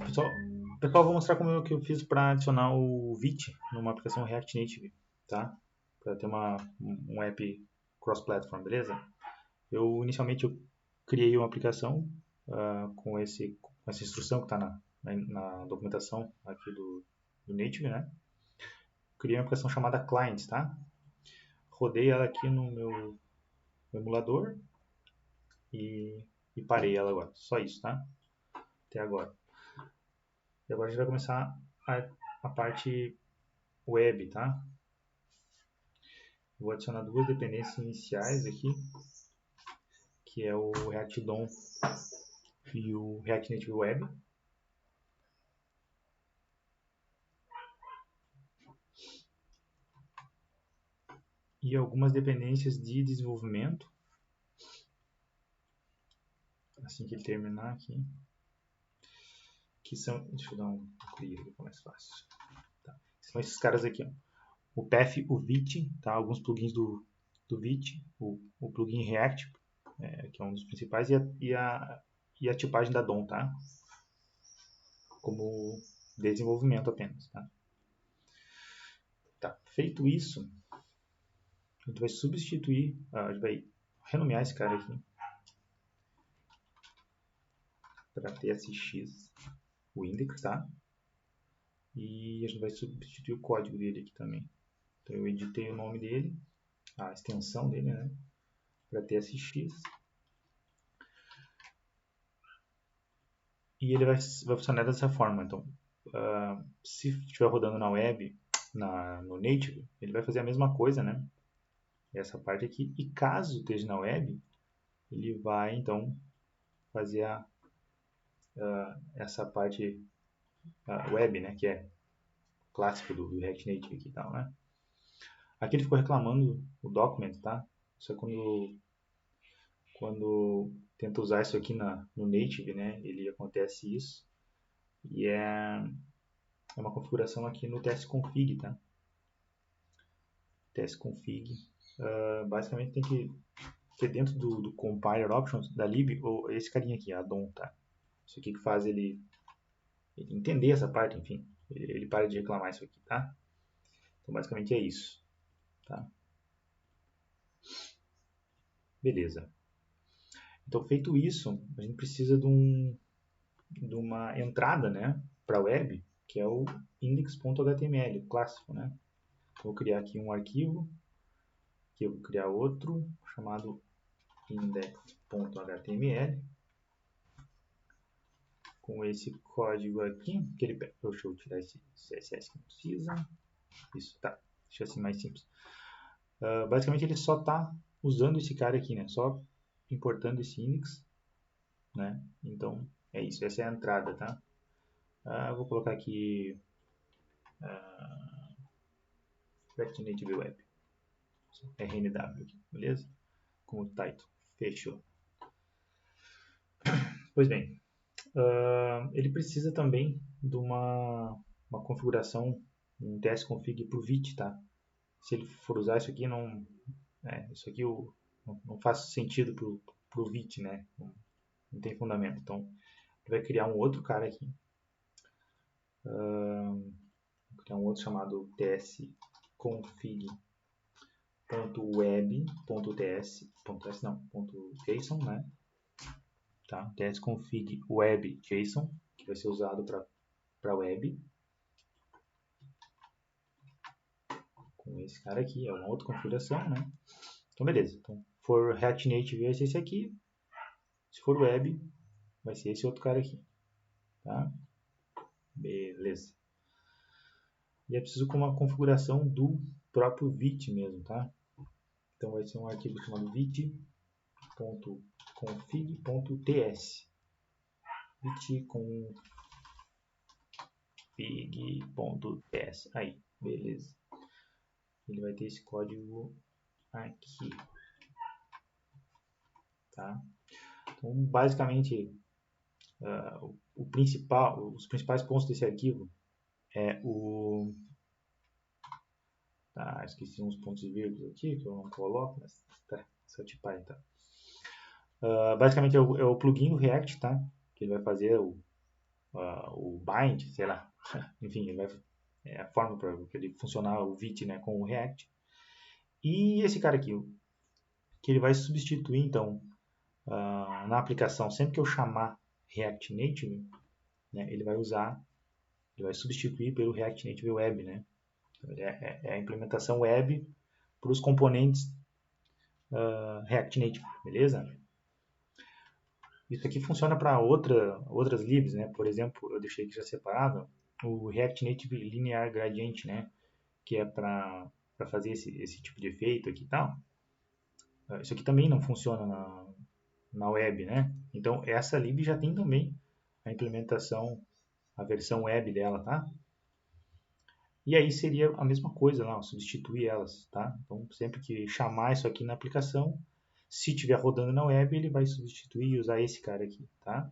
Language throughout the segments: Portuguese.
Pessoal, vou mostrar como que eu fiz para adicionar o Vite numa aplicação React Native, tá? Para ter um app cross-platform, beleza? Inicialmente eu criei uma aplicação com essa instrução que está na documentação aqui do Native, né? Criei uma aplicação chamada Clients, tá? Rodei ela aqui no meu emulador e parei ela agora. Só isso, tá? Até agora. E agora a gente vai começar a parte web, tá? Vou adicionar duas dependências iniciais aqui, que é o React DOM e o React Native Web. E algumas dependências de desenvolvimento. Assim que ele terminar aqui. Que são... Deixa eu dar um clear aqui, fica mais fácil. Tá. São esses caras aqui, ó. O Path, o Vite, tá? Alguns plugins do Vite, o plugin React, que é um dos principais, e a tipagem da DOM, tá? Como desenvolvimento apenas, tá? Tá. Feito isso, a gente vai substituir, a gente vai renomear esse cara aqui para tsx, o index, tá? E a gente vai substituir o código dele aqui também. Então eu editei o nome dele, a extensão dele, né? Para tsx. E ele vai funcionar dessa forma. Então, se estiver rodando na web, no Native, ele vai fazer a mesma coisa, né? Essa parte aqui. E caso esteja na web, ele vai, então, fazer essa parte web, né? Que é clássico do React Native aqui e tal, né? Aqui ele ficou reclamando o document, tá? Isso é quando tenta usar isso aqui no Native, né? Ele acontece isso. E é uma configuração aqui no tsconfig, tá? tsconfig. Basicamente tem que ser dentro do compiler options da lib, ou esse carinha aqui, a DOM, tá? Isso aqui que faz ele entender essa parte, enfim. Ele para de reclamar isso aqui, tá? Então basicamente é isso, tá? Beleza. Então feito isso, a gente precisa de uma entrada, né, para a web, que é o index.html, clássico, né? Vou criar aqui um arquivo, que eu vou criar outro chamado index.html com esse código aqui, que ele pega. Deixa eu tirar esse CSS que não precisa. Isso, tá. Deixa assim mais simples. Basicamente ele só está usando esse cara aqui, né? Só importando esse index, né? Então é isso, essa é a entrada, tá? Vou colocar aqui React Native Web, RNW aqui, beleza? Como title, fechou. Pois bem, ele precisa também de uma configuração, um tsconfig para o Vite, tá? Se ele for usar isso aqui, isso aqui não faz sentido para o Vite, né? Não tem fundamento. Então, ele vai criar um outro cara aqui. Vou criar um outro chamado tsconfig.web.ts.json, né? Tá? tsconfig web.json, que vai ser usado para web. Com esse cara aqui, é uma outra configuração, né? Então, beleza. Então, for React Native vai ser esse aqui. Se for web, vai ser esse outro cara aqui. Tá? Beleza. E é preciso com uma configuração do próprio Vite mesmo, tá? Então vai ser um arquivo chamado vite.config.ts. vite.config.ts. Aí, beleza. Ele vai ter esse código aqui. Tá? Então, basicamente, os principais pontos desse arquivo é o... Tá, esqueci uns pontos e vírgulas aqui que eu não coloco, mas tá, só tipar aí, tá. Basicamente é o plugin do React, tá? Que ele vai fazer o bind, sei lá, enfim, é a forma para ele funcionar o Vite, né, com o React. E esse cara aqui, que ele vai substituir, então, na aplicação, sempre que eu chamar React Native, né, ele vai substituir pelo React Native Web, né? É a implementação web para os componentes React Native, beleza? Isso aqui funciona para outras libs, né? Por exemplo, eu deixei aqui já separado o React Native Linear Gradient, né? Que é para fazer esse tipo de efeito aqui e tal. Isso aqui também não funciona na web, né? Então, essa lib já tem também a implementação, a versão web dela, tá? E aí seria a mesma coisa lá, substituir elas, tá? Então, sempre que chamar isso aqui na aplicação, se estiver rodando na web, ele vai substituir e usar esse cara aqui, tá?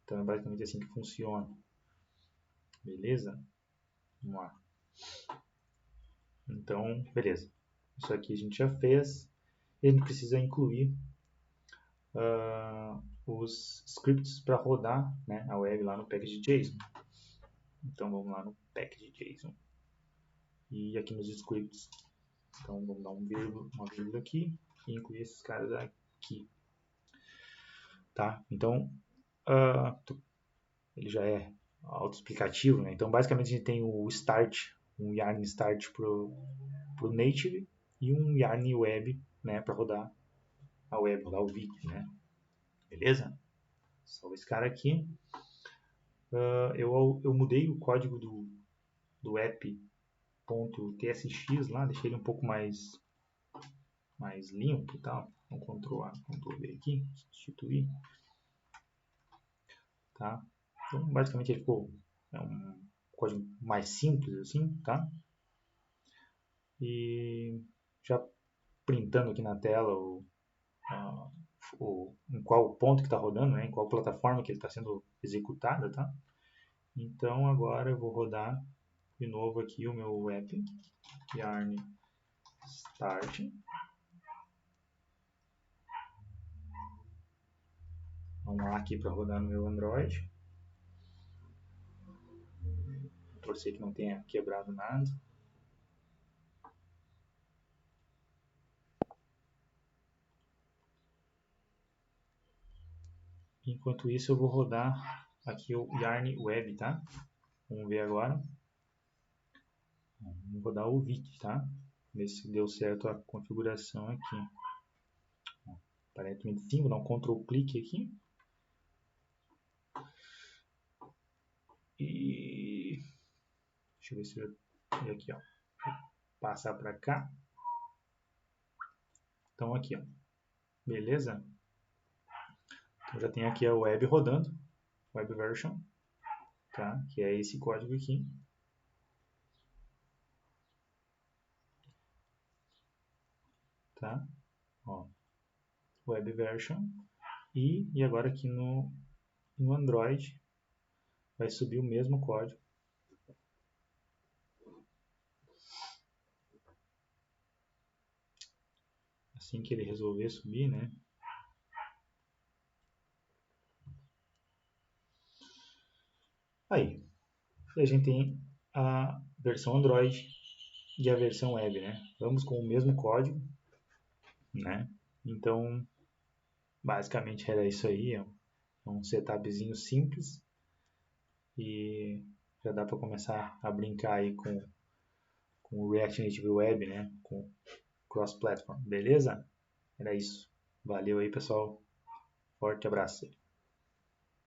Então, é basicamente assim que funciona. Beleza? Vamos lá. Então, beleza. Isso aqui a gente já fez. E a gente precisa incluir os scripts para rodar, né, a web lá no package.json. Então, vamos lá no package.json. E aqui nos scripts. Então, vamos dar uma vírgula aqui e incluir esses caras aqui. Tá? Então, ele já é autoexplicativo, né? Então, basicamente, a gente tem o start, um Yarn start pro native e um Yarn web, né, para rodar a web, rodar o Vite, né? Beleza? Salva esse cara aqui. Eu mudei o código do app.tsx lá, deixei ele um pouco mais limpo e tal. Então, Ctrl A, Ctrl V aqui, substituir. Tá? Então, basicamente, ele ficou um código mais simples, assim, tá? E já printando aqui na tela em qual ponto que está rodando, né? Em qual plataforma que ele está sendo executada, tá? Então, agora eu vou rodar de novo aqui o meu app, yarn start. Vamos lá aqui para rodar no meu Android. Torcer que não tenha quebrado nada. Enquanto isso, eu vou rodar aqui o Yarn Web, tá? Vamos ver agora. Vamos rodar o Vite, tá? Ver se deu certo a configuração aqui. Aparentemente sim, vou dar um Ctrl clique aqui. E deixa eu ver se eu... E aqui, ó. Vou passar para cá. Então aqui, ó. Beleza? Então já tem aqui a web rodando. Web version. Tá? Que é esse código aqui. Tá? Ó. Web version. E agora aqui no Android vai subir o mesmo código. Assim que ele resolver subir, né? Aí, a gente tem a versão Android e a versão web, né? Ambos com o mesmo código, né? Então, basicamente era isso aí, é um setupzinho simples e já dá para começar a brincar aí com o React Native Web, né? Com cross-platform, beleza? Era isso. Valeu aí, pessoal. Forte abraço.